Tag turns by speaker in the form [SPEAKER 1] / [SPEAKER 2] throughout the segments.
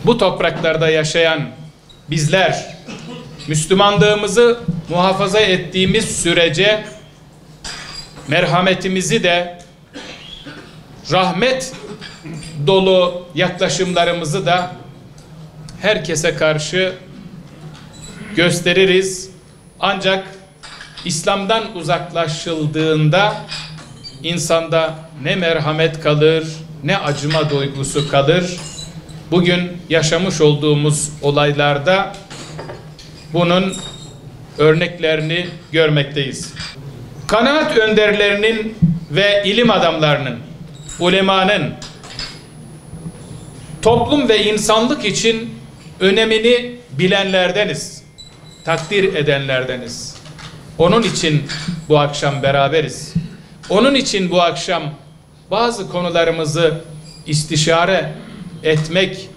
[SPEAKER 1] bu topraklarda yaşayan bizler Müslümanlığımızı muhafaza ettiğimiz sürece merhametimizi de, rahmet dolu yaklaşımlarımızı da herkese karşı gösteririz. Ancak İslam'dan uzaklaşıldığında insanda ne merhamet kalır, ne acıma duygusu kalır. Bugün yaşamış olduğumuz olaylarda bunun örneklerini görmekteyiz. Kanaat önderlerinin ve ilim adamlarının, ulemanın toplum ve insanlık için önemini bilenlerdeniz, takdir edenlerdeniz. Onun için bu akşam beraberiz. Onun için bu akşam bazı konularımızı istişare etmek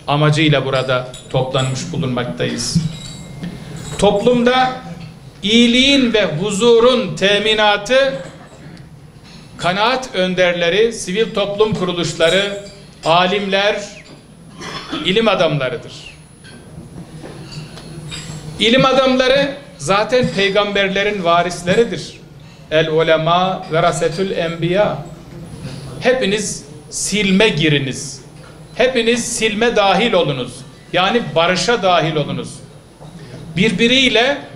[SPEAKER 1] amacıyla burada toplanmış bulunmaktayız. Toplumda iyiliğin ve huzurun teminatı kanaat önderleri, sivil toplum kuruluşları, alimler, ilim adamlarıdır. İlim adamları zaten peygamberlerin varisleridir. El ulema verasetül enbiya. Hepiniz silme giriniz. Hepiniz silme dahil olunuz. Yani barışa dahil olunuz.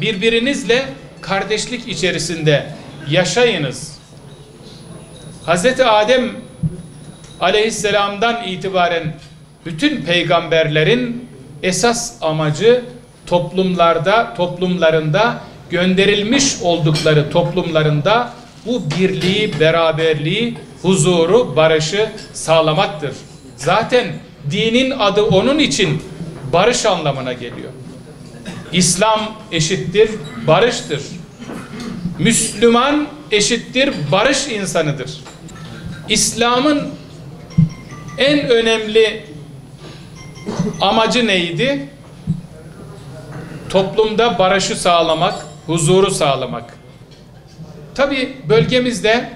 [SPEAKER 1] Birbirinizle kardeşlik içerisinde yaşayınız. Hazreti Adem aleyhisselamdan itibaren bütün peygamberlerin esas amacı toplumlarında gönderilmiş oldukları toplumlarında bu birliği, beraberliği, huzuru, barışı sağlamaktır. Zaten dinin adı onun için barış anlamına geliyor. İslam eşittir barıştır. Müslüman eşittir barış insanıdır. İslam'ın en önemli amacı neydi? Toplumda barışı sağlamak, huzuru sağlamak. Tabii bölgemizde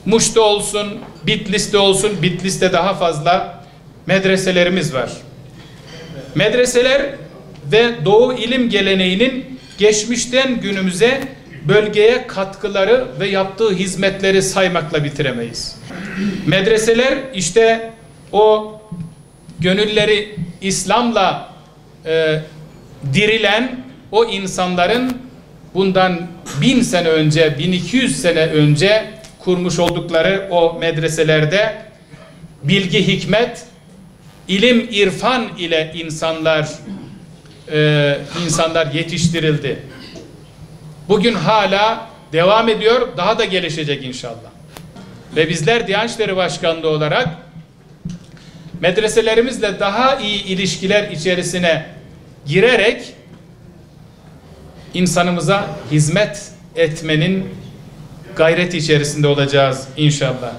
[SPEAKER 1] Muş'ta olsun, Bitlis'te olsun, Bitlis'te daha fazla medreselerimiz var. Medreseler ve Doğu ilim geleneğinin geçmişten günümüze bölgeye katkıları ve yaptığı hizmetleri saymakla bitiremeyiz. Medreseler işte o gönülleri İslam'la dirilen o insanların bundan 1000 sene önce, 1200 sene önce kurmuş oldukları o medreselerde bilgi, hikmet, ilim, irfan ile insanlar yetiştirildi. Bugün hala devam ediyor, daha da gelişecek inşallah. Ve bizler Diyanet İşleri Başkanlığı olarak medreselerimizle daha iyi ilişkiler içerisine girerek insanımıza hizmet etmenin gayreti içerisinde olacağız inşallah.